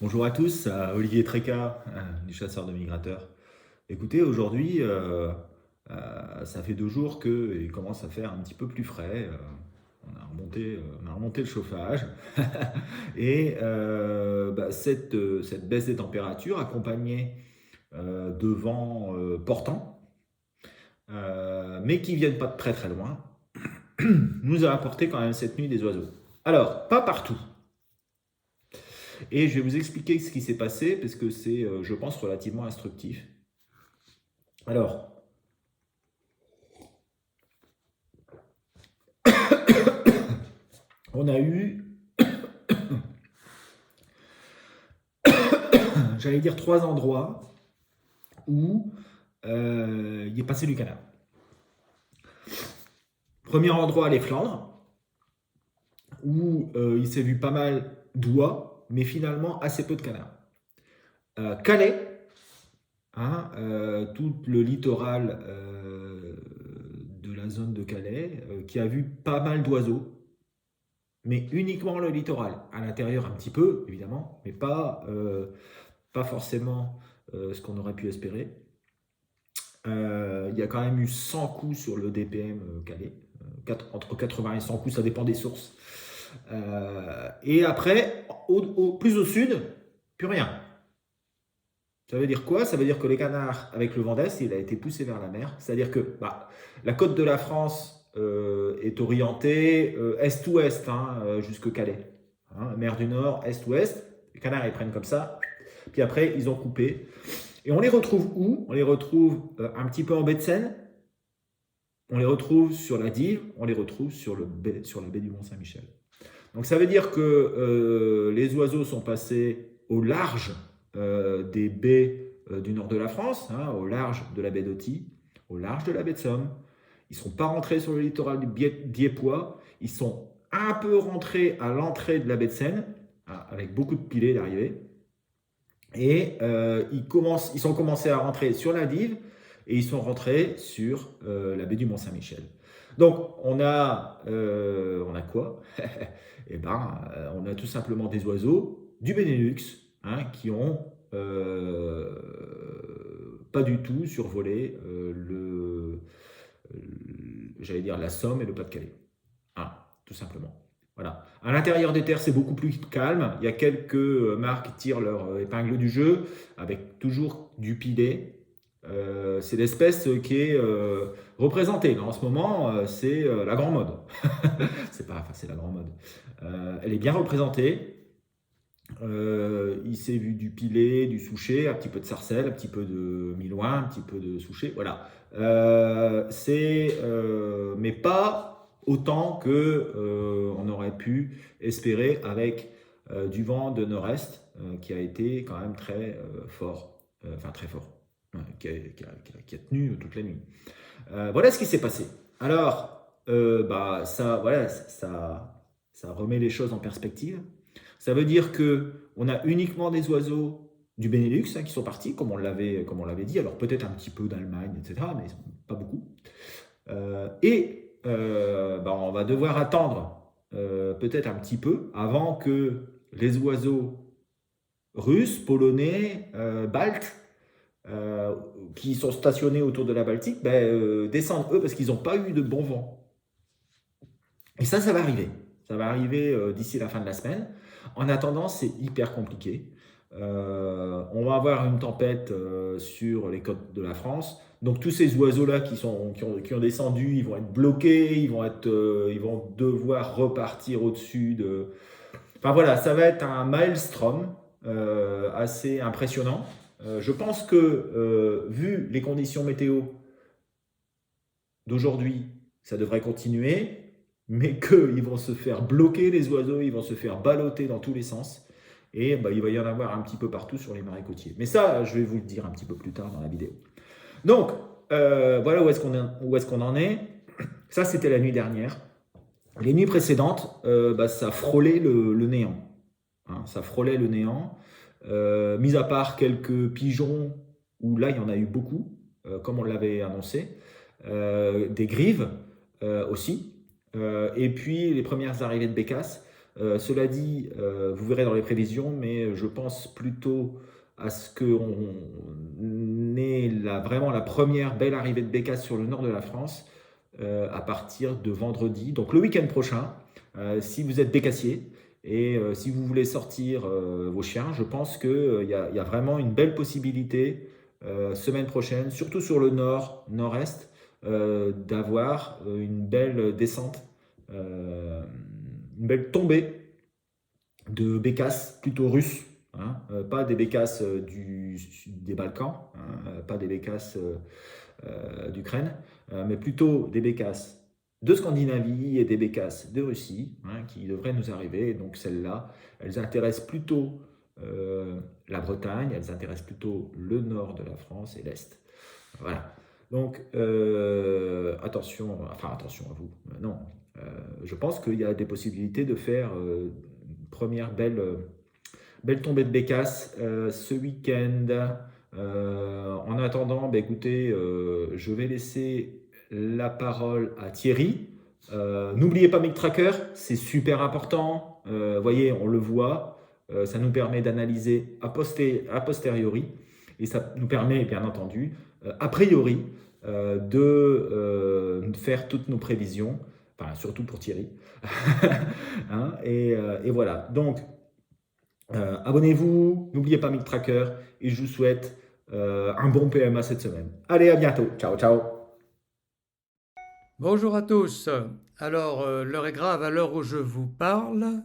Bonjour à tous, Olivier Tréca, du chasseur de migrateurs. Écoutez, aujourd'hui, ça fait 2 jours qu'il commence à faire un petit peu plus frais. On a remonté le chauffage. Et cette baisse des températures, accompagnée de vents portants, mais qui viennent pas de très très loin, nous a apporté quand même cette nuit des oiseaux. Alors, pas partout. Et je vais vous expliquer ce qui s'est passé, parce que c'est, je pense, relativement instructif. Alors, on a eu, j'allais dire, 3 endroits où il est passé du canard. Premier endroit, les Flandres, où il s'est vu pas mal d'oies, mais finalement assez peu de canards. Calais, hein, tout le littoral de la zone de Calais, qui a vu pas mal d'oiseaux, mais uniquement le littoral. À l'intérieur, un petit peu, évidemment, mais pas forcément ce qu'on aurait pu espérer. Il y a quand même eu 100 coups sur le DPM Calais. Entre 80 et 100 coups, ça dépend des sources. Et après, plus au sud, plus rien. Ça veut dire quoi? Ça veut dire que les canards, avec le vent d'est, il a été poussé vers la mer. C'est-à-dire que la côte de la France est orientée est-ouest, hein, jusque Calais. Hein, mer du Nord, est-ouest. Les canards, ils prennent comme ça. Puis après, ils ont coupé. Et on les retrouve où? On les retrouve un petit peu en baie de Seine. On les retrouve sur la Dive. On les retrouve sur la baie du Mont-Saint-Michel. Donc ça veut dire que les oiseaux sont passés au large des baies du nord de la France, hein, au large de la baie d'Authie, au large de la baie de Somme. Ils ne sont pas rentrés sur le littoral diepois, ils sont un peu rentrés à l'entrée de la baie de Seine, avec beaucoup de pilets d'arrivée. Et ils sont commencés à rentrer sur la Dive et ils sont rentrés sur la baie du Mont-Saint-Michel. Donc on a quoi? Eh ben, on a tout simplement des oiseaux du Benelux, hein, qui ont pas du tout survolé j'allais dire la Somme et le Pas-de-Calais. Hein, tout simplement. Voilà. À l'intérieur des terres, c'est beaucoup plus calme. Il y a quelques marques qui tirent leur épingle du jeu, avec toujours du pilet. C'est l'espèce qui est représentée. Là, en ce moment, c'est la grande mode. C'est la grande mode. Elle est bien représentée. Il s'est vu du pilet, du souchet, un petit peu de sarcelle, un petit peu de milouin, un petit peu de souchet. Voilà. Mais pas autant que on aurait pu espérer avec du vent de nord-est qui a été quand même très fort. Enfin, très fort. Ouais, qui a tenu toute la nuit. Voilà ce qui s'est passé. Alors, ça remet les choses en perspective. Ça veut dire que on a uniquement des oiseaux du Benelux, hein, qui sont partis, comme on l'avait dit. Alors peut-être un petit peu d'Allemagne, etc., mais pas beaucoup. On va devoir attendre peut-être un petit peu avant que les oiseaux russes, polonais, baltes, euh, qui sont stationnés autour de la Baltique, descendent eux parce qu'ils n'ont pas eu de bon vent. Et ça va arriver. Ça va arriver d'ici la fin de la semaine. En attendant, c'est hyper compliqué. On va avoir une tempête sur les côtes de la France. Donc tous ces oiseaux-là qui ont descendu, ils vont être bloqués, ils vont devoir repartir au-dessus de... Enfin voilà, ça va être un maelstrom assez impressionnant. Je pense que, vu les conditions météo d'aujourd'hui, ça devrait continuer, mais qu'ils vont se faire bloquer les oiseaux, ils vont se faire balloter dans tous les sens, et il va y en avoir un petit peu partout sur les marais côtiers. Mais ça, je vais vous le dire un petit peu plus tard dans la vidéo. Donc, voilà où est-ce qu'on en est. Ça, c'était la nuit dernière. Les nuits précédentes, ça frôlait le néant. Hein, ça frôlait le néant. Mis à part quelques pigeons, où là, il y en a eu beaucoup, comme on l'avait annoncé. Des grives aussi. Et puis, les premières arrivées de bécasses. Cela dit, vous verrez dans les prévisions, mais je pense plutôt à ce qu'on ait vraiment la première belle arrivée de bécasse sur le nord de la France à partir de vendredi, donc le week-end prochain. Si vous êtes bécassier et si vous voulez sortir vos chiens, je pense qu'il y a vraiment une belle possibilité semaine prochaine, surtout sur le nord, nord-est, d'avoir une belle descente, une belle tombée de bécasses plutôt russes, hein, pas des bécasses des Balkans, hein, pas des bécasses d'Ukraine, mais plutôt des bécasses de Scandinavie et des bécasses de Russie, hein, qui devraient nous arriver. Et donc celles-là, elles intéressent plutôt la Bretagne, elles intéressent plutôt le nord de la France et l'Est. Voilà. Donc attention à vous. Non, je pense qu'il y a des possibilités de faire une première belle tombée de bécasse ce week-end. En attendant, bah, écoutez, je vais laisser la parole à Thierry. N'oubliez pas MiCTracker, c'est super important. Voyez, on le voit. Ça nous permet d'analyser a posteriori. Et ça nous permet, bien entendu, a priori, de faire toutes nos prévisions. Enfin, surtout pour Thierry. Hein, et voilà. Donc, abonnez-vous, n'oubliez pas MiCTracker. Et je vous souhaite un bon PMA cette semaine. Allez, à bientôt. Ciao, ciao. Bonjour à tous. Alors, l'heure est grave à l'heure où je vous parle.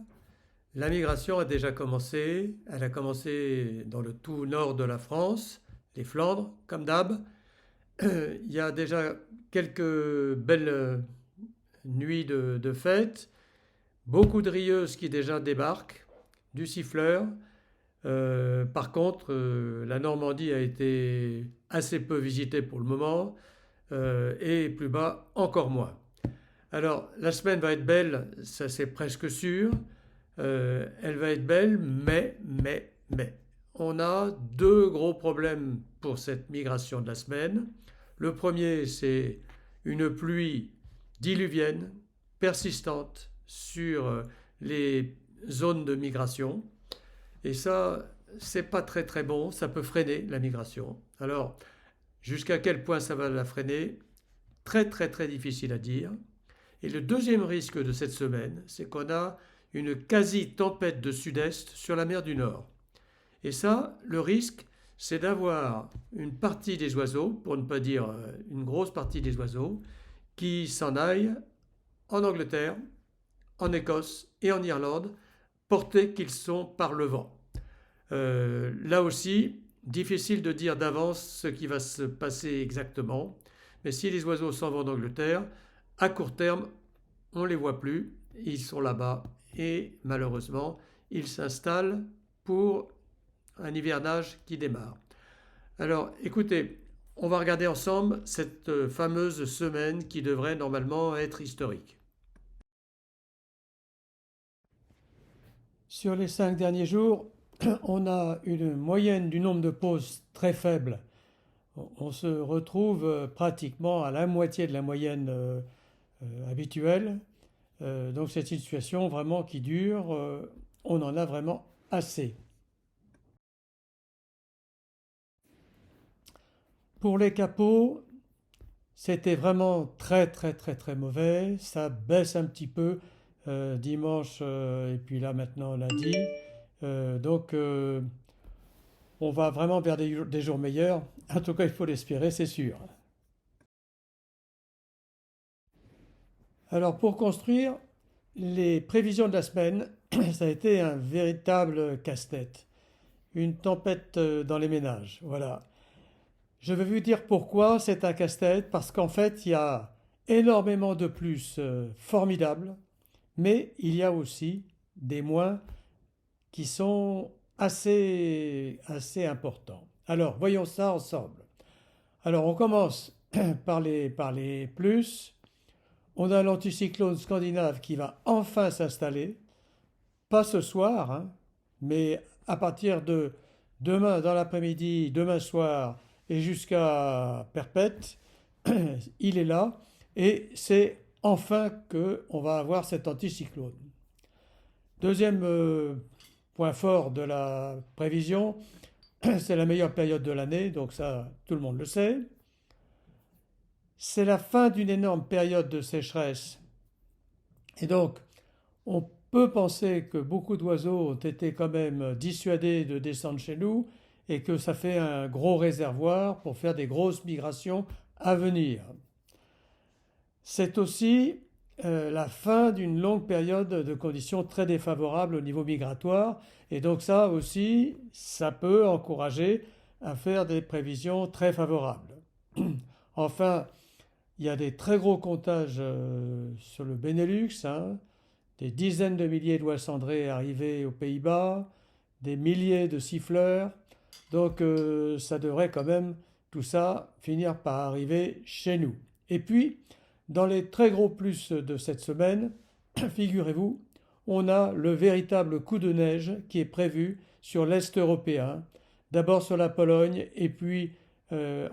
La migration a déjà commencé. Elle a commencé dans le tout nord de la France, les Flandres, comme d'hab. Il y a déjà quelques belles nuits de fête. Beaucoup de rieuses qui déjà débarquent, du siffleur. Par contre, la Normandie a été assez peu visitée pour le moment. Et plus bas, encore moins. Alors, la semaine va être belle, ça c'est presque sûr. Elle va être belle, mais. On a deux gros problèmes pour cette migration de la semaine. Le premier, c'est une pluie diluvienne, persistante sur les zones de migration. Et ça, c'est pas très très bon, ça peut freiner la migration. Alors, jusqu'à quel point ça va la freiner? Très très très difficile à dire. Et le deuxième risque de cette semaine, c'est qu'on a une quasi-tempête de sud-est sur la mer du Nord. Et ça, le risque, c'est d'avoir une partie des oiseaux, pour ne pas dire une grosse partie des oiseaux, qui s'en aillent en Angleterre, en Écosse et en Irlande, portés qu'ils sont par le vent. Là aussi, difficile de dire d'avance ce qui va se passer exactement. Mais si les oiseaux s'en vont d'Angleterre, à court terme, on ne les voit plus. Ils sont là-bas et malheureusement, ils s'installent pour un hivernage qui démarre. Alors, écoutez, on va regarder ensemble cette fameuse semaine qui devrait normalement être historique. Sur les 5 derniers jours, on a une moyenne du nombre de pauses très faible. On se retrouve pratiquement à la moitié de la moyenne habituelle. Donc c'est une situation vraiment qui dure. On en a vraiment assez. Pour les capots, c'était vraiment très très très très mauvais. Ça baisse un petit peu dimanche et puis là maintenant lundi. Donc on va vraiment vers des jours meilleurs. En tout cas, il faut l'espérer, c'est sûr. Alors pour construire les prévisions de la semaine, ça a été un véritable casse-tête. Une tempête dans les ménages. Voilà. Je vais vous dire pourquoi c'est un casse-tête. Parce qu'en fait, il y a énormément de plus formidables, mais il y a aussi des moins qui sont assez importants. Alors, voyons ça ensemble. Alors, on commence par les plus. On a l'anticyclone scandinave qui va enfin s'installer. Pas ce soir, hein, mais à partir de demain dans l'après-midi, demain soir et jusqu'à perpète, il est là. Et c'est enfin qu'on va avoir cet anticyclone. Deuxième point fort de la prévision, c'est la meilleure période de l'année, donc ça, tout le monde le sait. C'est la fin d'une énorme période de sécheresse. Et donc, on peut penser que beaucoup d'oiseaux ont été quand même dissuadés de descendre chez nous et que ça fait un gros réservoir pour faire des grosses migrations à venir. C'est aussi la fin d'une longue période de conditions très défavorables au niveau migratoire. Et donc ça aussi, ça peut encourager à faire des prévisions très favorables. Enfin, il y a des très gros comptages sur le Benelux, hein, des dizaines de milliers d'oies cendrées arrivées aux Pays-Bas, des milliers de siffleurs. Donc ça devrait quand même, tout ça, finir par arriver chez nous. Et puis, dans les très gros plus de cette semaine, figurez-vous, on a le véritable coup de neige qui est prévu sur l'Est européen, d'abord sur la Pologne et puis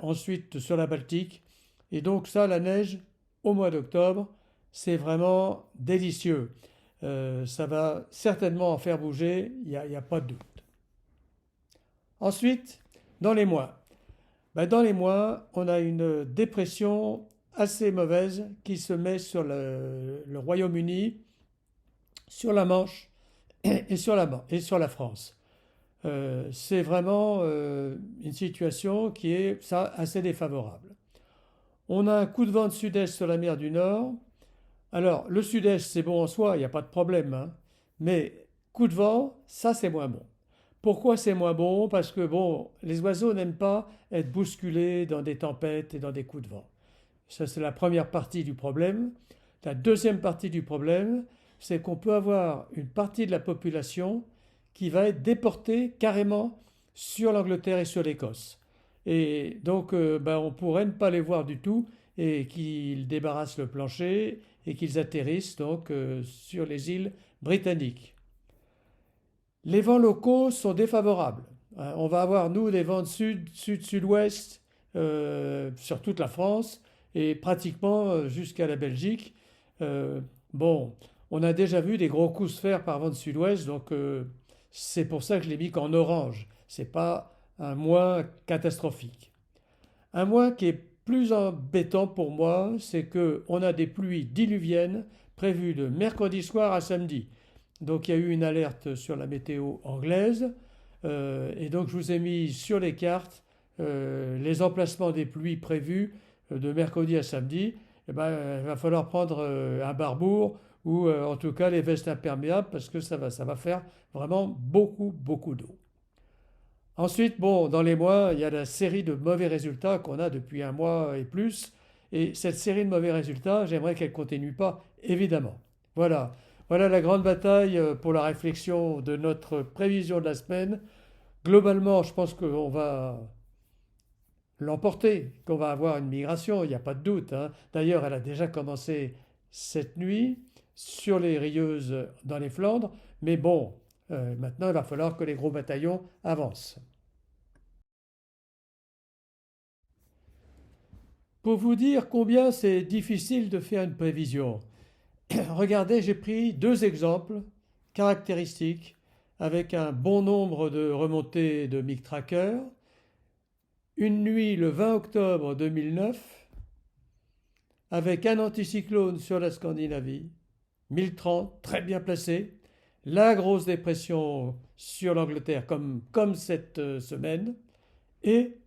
ensuite sur la Baltique. Et donc ça, la neige au mois d'octobre, c'est vraiment délicieux. Ça va certainement en faire bouger, il n'y a pas de doute. Ensuite, dans les mois. Dans les mois, on a une dépression assez mauvaise qui se met sur le Royaume-Uni, sur la Manche et sur la France. C'est vraiment une situation qui est ça, assez défavorable. On a un coup de vent de sud-est sur la mer du Nord. Alors, le sud-est, c'est bon en soi, il n'y a pas de problème, hein. Mais coup de vent, ça, c'est moins bon. Pourquoi c'est moins bon? Parce que bon, les oiseaux n'aiment pas être bousculés dans des tempêtes et dans des coups de vent. Ça, c'est la première partie du problème. La deuxième partie du problème, c'est qu'on peut avoir une partie de la population qui va être déportée carrément sur l'Angleterre et sur l'Écosse. Et donc, on pourrait ne pas les voir du tout et qu'ils débarrassent le plancher et qu'ils atterrissent donc sur les îles britanniques. Les vents locaux sont défavorables. On va avoir, nous, des vents de sud-sud-ouest sur toute la France et pratiquement jusqu'à la Belgique. Bon, on a déjà vu des gros coups se faire par vent de sud-ouest, donc c'est pour ça que je l'ai mis qu'en orange. C'est pas un mois catastrophique. Un mois qui est plus embêtant pour moi, c'est qu'on a des pluies diluviennes prévues de mercredi soir à samedi. Donc il y a eu une alerte sur la météo anglaise et donc je vous ai mis sur les cartes les emplacements des pluies prévues de mercredi à samedi. Il va falloir prendre un barbour ou en tout cas les vestes imperméables parce que ça va faire vraiment beaucoup, beaucoup d'eau. Ensuite, bon, dans les mois, il y a la série de mauvais résultats qu'on a depuis un mois et plus. Et cette série de mauvais résultats, j'aimerais qu'elle ne continue pas, évidemment. Voilà. Voilà la grande bataille pour la réflexion de notre prévision de la semaine. Globalement, je pense qu'on va l'emporter, qu'on va avoir une migration, il n'y a pas de doute, hein. D'ailleurs, elle a déjà commencé cette nuit sur les rieuses dans les Flandres. Mais bon, maintenant, il va falloir que les gros bataillons avancent. Pour vous dire combien c'est difficile de faire une prévision, regardez, j'ai pris deux exemples caractéristiques avec un bon nombre de remontées de Mic Tracker. Une nuit le 20 octobre 2009 avec un anticyclone sur la Scandinavie, 1030, très bien placé, la grosse dépression sur l'Angleterre comme cette semaine et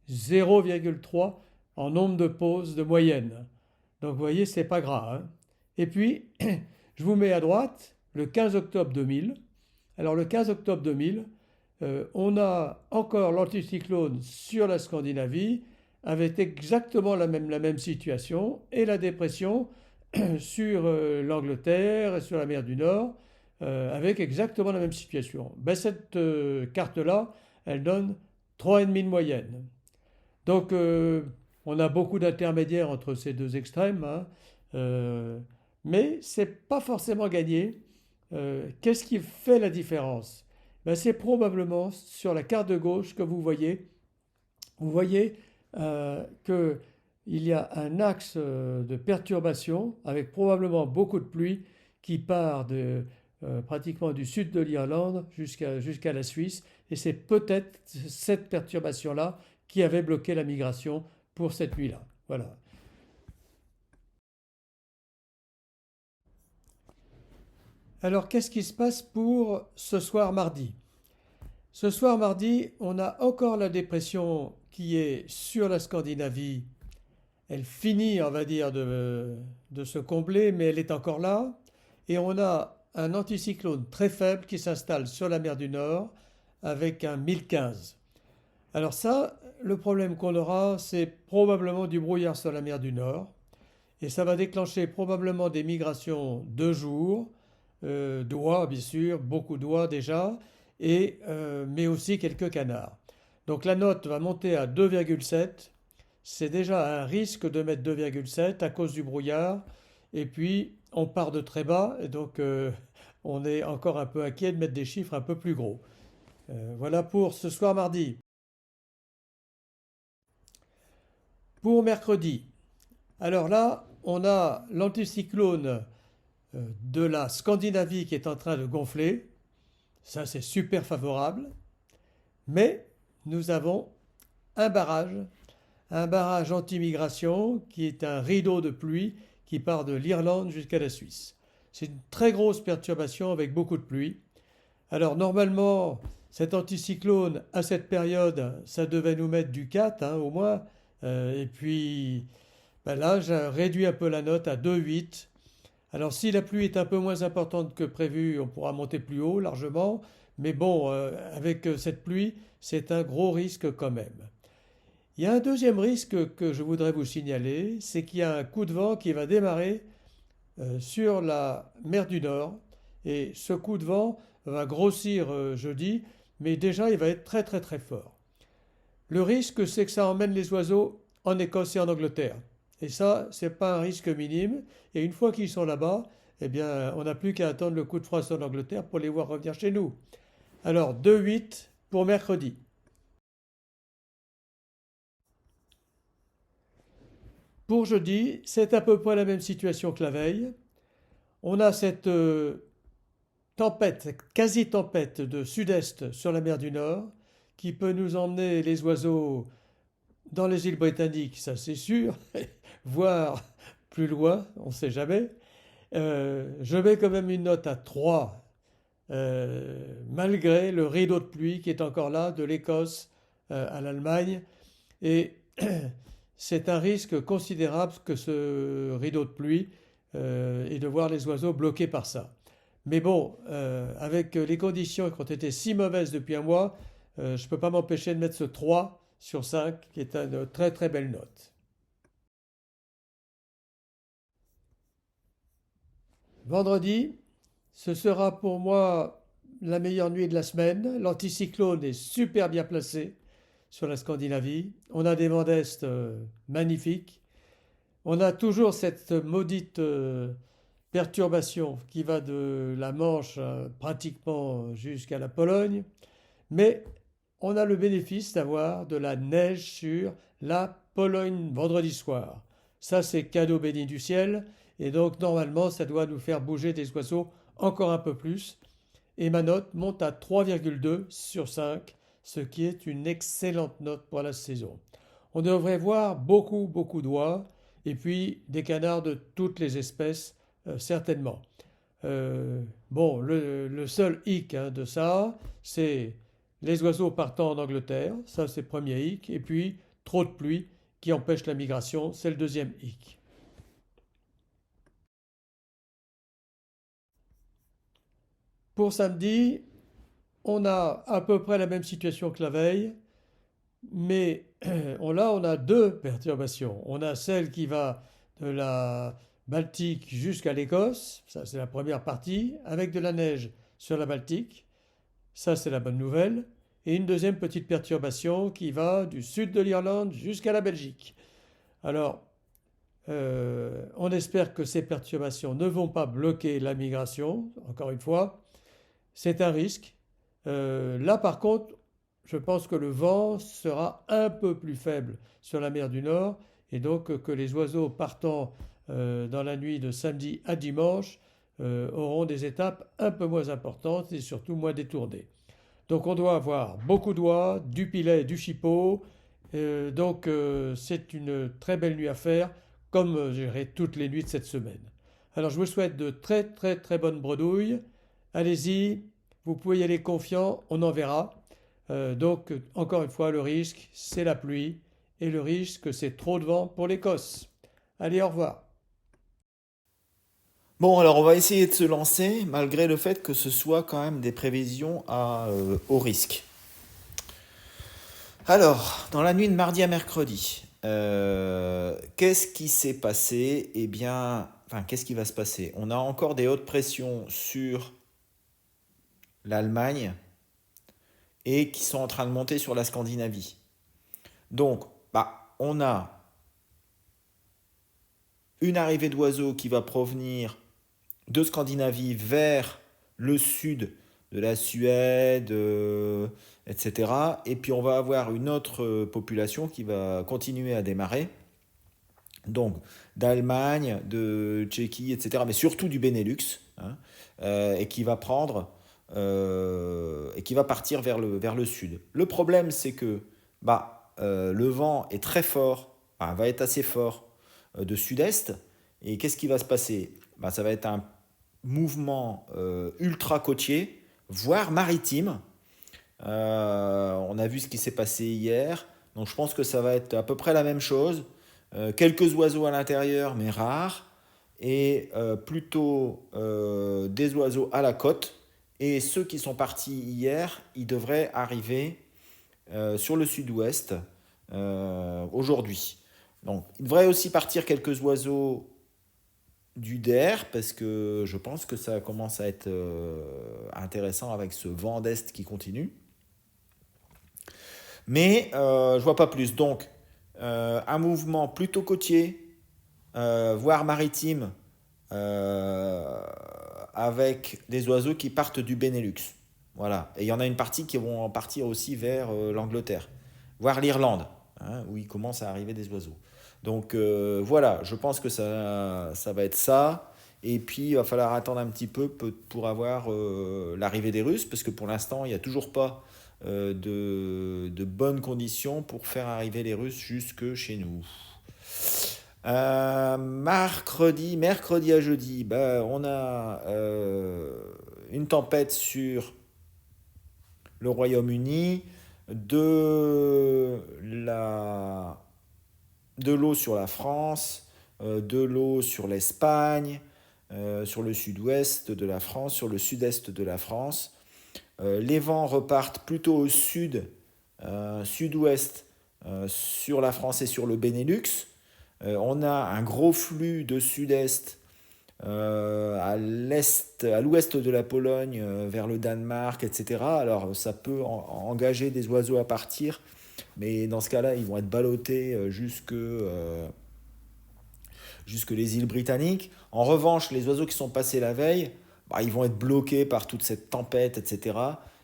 0,3 en nombre de pauses de moyenne. Donc vous voyez, c'est pas grave, hein. Et puis, je vous mets à droite le 15 octobre 2000. Alors le 15 octobre 2000, on a encore l'anticyclone sur la Scandinavie avec exactement la même situation et la dépression sur l'Angleterre et sur la mer du Nord avec exactement la même situation. Cette carte-là, elle donne 3,5 de moyenne. Donc on a beaucoup d'intermédiaires entre ces deux extrêmes, hein. Mais ce n'est pas forcément gagné. Qu'est-ce qui fait la différence? C'est probablement sur la carte de gauche que vous voyez. Vous voyez qu'il y a un axe de perturbation avec probablement beaucoup de pluie qui part pratiquement du sud de l'Irlande jusqu'à la Suisse. Et c'est peut-être cette perturbation-là qui avait bloqué la migration pour cette nuit-là. Voilà. Alors, qu'est-ce qui se passe pour ce soir mardi? Ce soir mardi, on a encore la dépression qui est sur la Scandinavie. Elle finit, on va dire, de se combler, mais elle est encore là. Et on a un anticyclone très faible qui s'installe sur la mer du Nord avec un 1015. Alors ça, le problème qu'on aura, c'est probablement du brouillard sur la mer du Nord. Et ça va déclencher probablement des migrations de jour, d'oies bien sûr, beaucoup d'oies déjà, mais aussi quelques canards. Donc la note va monter à 2,7. C'est déjà un risque de mettre 2,7 à cause du brouillard. Et puis on part de très bas, et donc on est encore un peu inquiet de mettre des chiffres un peu plus gros. Voilà pour ce soir mardi. Pour mercredi, alors là, on a l'anticyclone de la Scandinavie qui est en train de gonfler. Ça, c'est super favorable. Mais nous avons un barrage anti-migration qui est un rideau de pluie qui part de l'Irlande jusqu'à la Suisse. C'est une très grosse perturbation avec beaucoup de pluie. Alors normalement, cet anticyclone, à cette période, ça devait nous mettre du 4 au moins. Et puis là, j'ai réduit un peu la note à 2,8. Alors si la pluie est un peu moins importante que prévu, on pourra monter plus haut largement. Mais bon, avec cette pluie, c'est un gros risque quand même. Il y a un deuxième risque que je voudrais vous signaler, c'est qu'il y a un coup de vent qui va démarrer sur la mer du Nord. Et ce coup de vent va grossir jeudi, mais déjà il va être très très très fort. Le risque, c'est que ça emmène les oiseaux en Écosse et en Angleterre. Et ça, c'est pas un risque minime. Et une fois qu'ils sont là-bas, eh bien, on n'a plus qu'à attendre le coup de froid en Angleterre pour les voir revenir chez nous. Alors, 2,8 pour mercredi. Pour jeudi, c'est à peu près la même situation que la veille. On a cette tempête, cette quasi-tempête de sud-est sur la mer du Nord qui peut nous emmener les oiseaux dans les îles britanniques, ça c'est sûr, voire plus loin, on ne sait jamais. Je mets quand même une note à 3, malgré le rideau de pluie qui est encore là, de l'Écosse à l'Allemagne. Et c'est un risque considérable que ce rideau de pluie et de voir les oiseaux bloqués par ça. Mais bon, avec les conditions qui ont été si mauvaises depuis un mois, je ne peux pas m'empêcher de mettre ce 3 sur 5, qui est une très très belle note. Vendredi, ce sera pour moi la meilleure nuit de la semaine. L'anticyclone est super bien placé sur la Scandinavie. On a des vents d'est magnifiques. On a toujours cette maudite perturbation qui va de la Manche pratiquement jusqu'à la Pologne. Mais on a le bénéfice d'avoir de la neige sur la Pologne vendredi soir. Ça, c'est cadeau béni du ciel. Et donc, normalement, ça doit nous faire bouger des oiseaux encore un peu plus. Et ma note monte à 3,2 sur 5, ce qui est une excellente note pour la saison. On devrait voir beaucoup, beaucoup d'oies et puis des canards de toutes les espèces, certainement. Bon, le seul hic de ça, c'est les oiseaux partant en Angleterre, ça c'est le premier hic, et puis trop de pluie qui empêche la migration, c'est le deuxième hic. Pour samedi, on a à peu près la même situation que la veille, mais on a deux perturbations. On a celle qui va de la Baltique jusqu'à l'Écosse, ça c'est la première partie, avec de la neige sur la Baltique, ça c'est la bonne nouvelle. Et une deuxième petite perturbation qui va du sud de l'Irlande jusqu'à la Belgique. Alors, on espère que ces perturbations ne vont pas bloquer la migration, encore une fois, c'est un risque. Là, par contre, je pense que le vent sera un peu plus faible sur la mer du Nord, et donc que les oiseaux partant dans la nuit de samedi à dimanche auront des étapes un peu moins importantes et surtout moins détournées. Donc on doit avoir beaucoup d'oies, du pilet, du chipot. C'est une très belle nuit à faire, comme j'irai toutes les nuits de cette semaine. Alors je vous souhaite de très très très bonnes bredouilles. Allez-y, vous pouvez y aller confiant, on en verra. Encore une fois, le risque, c'est la pluie, et le risque, c'est trop de vent pour l'Écosse. Allez, au revoir. Bon, alors on va essayer de se lancer, malgré le fait que ce soit quand même des prévisions au risque. Alors, dans la nuit de mardi à mercredi, qu'est-ce qui s'est passé? Eh bien, enfin, qu'est-ce qui va se passer? On a encore des hautes pressions sur l'Allemagne et qui sont en train de monter sur la Scandinavie. Donc, on a une arrivée d'oiseaux qui va provenir de Scandinavie vers le sud de la Suède, etc. Et puis on va avoir une autre population qui va continuer à démarrer, donc d'Allemagne, de Tchéquie, etc., mais surtout du Benelux, hein, et qui va et qui va partir vers le sud. Le problème, c'est que le vent est très fort, va être assez fort de sud-est, et qu'est-ce qui va se passer? Ça va être un mouvement ultra côtier, voire maritime. On a vu ce qui s'est passé hier, donc je pense que ça va être à peu près la même chose. Quelques oiseaux à l'intérieur, mais rares, et plutôt des oiseaux à la côte. Et ceux qui sont partis hier, ils devraient arriver sur le sud-ouest aujourd'hui. Donc, il devrait aussi partir quelques oiseaux du Der, parce que je pense que ça commence à être intéressant avec ce vent d'est qui continue. Mais je vois pas plus. Donc, un mouvement plutôt côtier, voire maritime, avec des oiseaux qui partent du Benelux. Voilà. Et il y en a une partie qui vont partir aussi vers l'Angleterre, voire l'Irlande, hein, où il commence à arriver des oiseaux. Donc voilà, je pense que ça va être ça. Et puis il va falloir attendre un petit peu pour avoir l'arrivée des Russes, parce que pour l'instant, il n'y a toujours pas de bonnes conditions pour faire arriver les Russes jusque chez nous. Mercredi à jeudi, on a une tempête sur le Royaume-Uni, de l'eau sur la France, de l'eau sur l'Espagne, sur le sud-ouest de la France, sur le sud-est de la France. Les vents repartent plutôt au sud, sud-ouest, sur la France et sur le Benelux. On a un gros flux de sud-est à l'ouest de la Pologne, vers le Danemark, etc. Alors ça peut engager des oiseaux à partir, mais dans ce cas-là, ils vont être ballottés jusque les îles britanniques. En revanche, les oiseaux qui sont passés la veille, ils vont être bloqués par toute cette tempête, etc.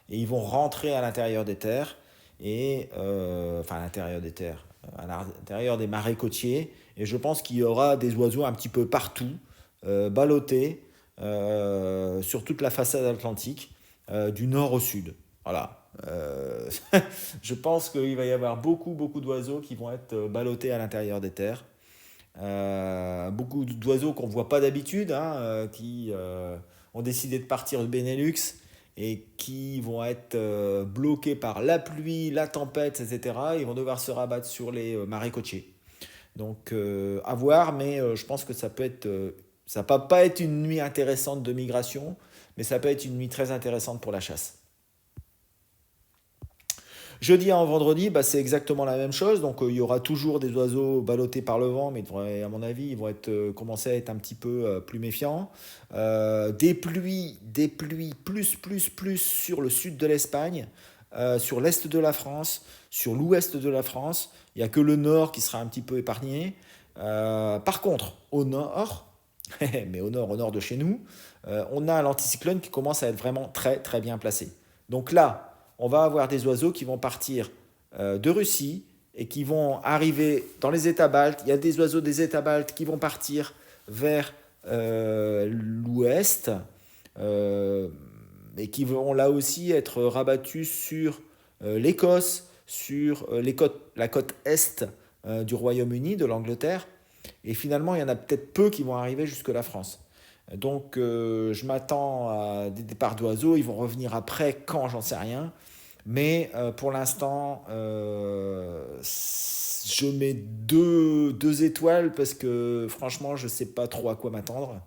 Et ils vont rentrer à l'intérieur des terres, à l'intérieur des terres, à l'intérieur des marais côtiers. Et je pense qu'il y aura des oiseaux un petit peu partout, ballottés sur toute la façade atlantique, du nord au sud. Voilà. Je pense qu'il va y avoir beaucoup d'oiseaux qui vont être ballottés à l'intérieur des terres. Beaucoup d'oiseaux qu'on ne voit pas d'habitude, hein, qui ont décidé de partir du Benelux et qui vont être bloqués par la pluie, la tempête, etc. Ils vont devoir se rabattre sur les marais côtiers. Donc à voir, mais je pense que ça ne peut pas être une nuit intéressante de migration, mais ça peut être une nuit très intéressante pour la chasse. Jeudi à vendredi, c'est exactement la même chose. Donc il y aura toujours des oiseaux ballottés par le vent, mais à mon avis, ils vont commencer à être un petit peu plus méfiants. Des pluies plus sur le sud de l'Espagne, sur l'est de la France, sur l'ouest de la France. Il n'y a que le nord qui sera un petit peu épargné. Par contre, au nord, mais au nord de chez nous, on a l'anticyclone qui commence à être vraiment très très bien placé. Donc là, on va avoir des oiseaux qui vont partir de Russie et qui vont arriver dans les États baltes. Il y a des oiseaux des États baltes qui vont partir vers l'ouest, et qui vont là aussi être rabattus sur l'Écosse, sur la côte est du Royaume-Uni, de l'Angleterre. Et finalement, il y en a peut-être peu qui vont arriver jusque la France. Donc, je m'attends à des départs d'oiseaux. Ils vont revenir après, quand, j'en sais rien. Mais pour l'instant, je mets deux étoiles parce que franchement, je ne sais pas trop à quoi m'attendre.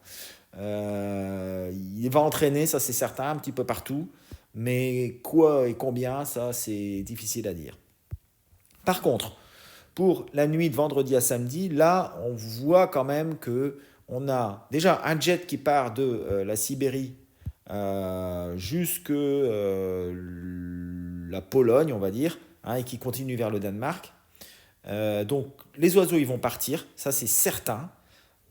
Il va entraîner, ça c'est certain, un petit peu partout. Mais quoi et combien, ça c'est difficile à dire. Par contre, pour la nuit de vendredi à samedi, là, on voit quand même que on a déjà un jet qui part de la Sibérie jusque la Pologne, on va dire, hein, et qui continue vers le Danemark. Donc les oiseaux, ils vont partir, ça c'est certain,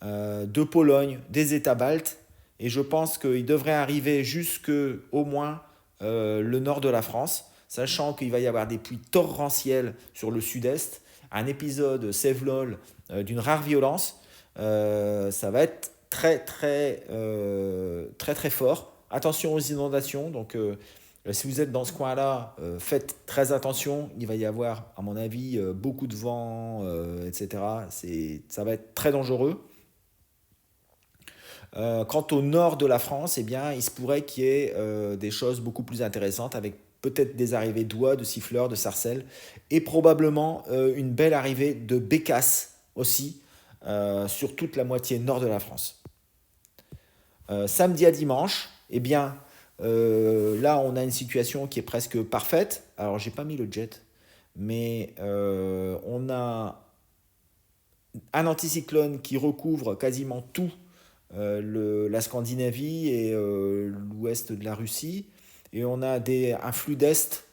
de Pologne, des États baltes, et je pense qu'ils devraient arriver jusque au moins le nord de la France, sachant qu'il va y avoir des pluies torrentielles sur le sud-est, un épisode Sevlol d'une rare violence. Ça va être très fort. Attention aux inondations. Donc, si vous êtes dans ce coin-là, faites très attention. Il va y avoir, à mon avis, beaucoup de vent, etc. Ça va être très dangereux. Quant au nord de la France, eh bien, il se pourrait qu'il y ait des choses beaucoup plus intéressantes avec peut-être des arrivées d'oies, de siffleurs, de sarcelles et probablement une belle arrivée de bécasses aussi sur toute la moitié nord de la France. Samedi à dimanche, eh bien, là on a une situation qui est presque parfaite. Alors j'ai pas mis le jet, mais on a un anticyclone qui recouvre quasiment tout la Scandinavie et l'ouest de la Russie. Et on a un flux d'Est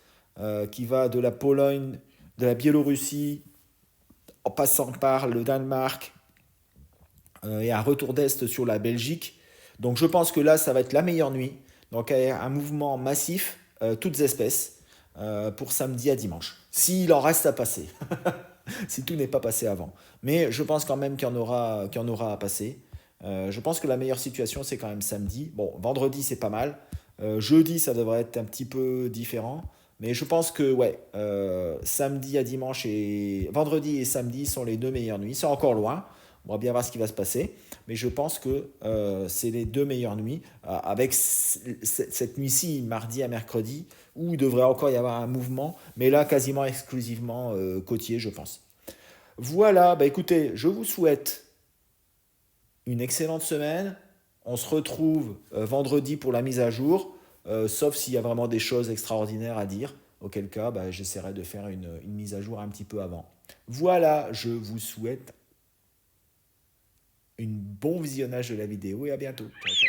qui va de la Pologne, de la Biélorussie, en passant par le Danemark, et un retour d'Est sur la Belgique. Donc je pense que là, ça va être la meilleure nuit. Donc un mouvement massif, toutes espèces, pour samedi à dimanche. S'il en reste à passer. Si tout n'est pas passé avant. Mais je pense quand même qu'il y en aura à passer. Je pense que la meilleure situation, c'est quand même samedi. Bon, vendredi, c'est pas mal. Jeudi, ça devrait être un petit peu différent. Mais je pense que ouais, samedi à dimanche et vendredi et samedi sont les deux meilleures nuits. C'est encore loin. On va bien voir ce qui va se passer. Mais je pense que c'est les deux meilleures nuits. Avec cette nuit-ci, mardi à mercredi, où il devrait encore y avoir un mouvement. Mais là, quasiment exclusivement côtier, je pense. Voilà, bah écoutez, je vous souhaite une excellente semaine. On se retrouve vendredi pour la mise à jour, sauf s'il y a vraiment des choses extraordinaires à dire, auquel cas bah, j'essaierai de faire une mise à jour un petit peu avant. Voilà, je vous souhaite un bon visionnage de la vidéo et à bientôt. Ciao, ciao.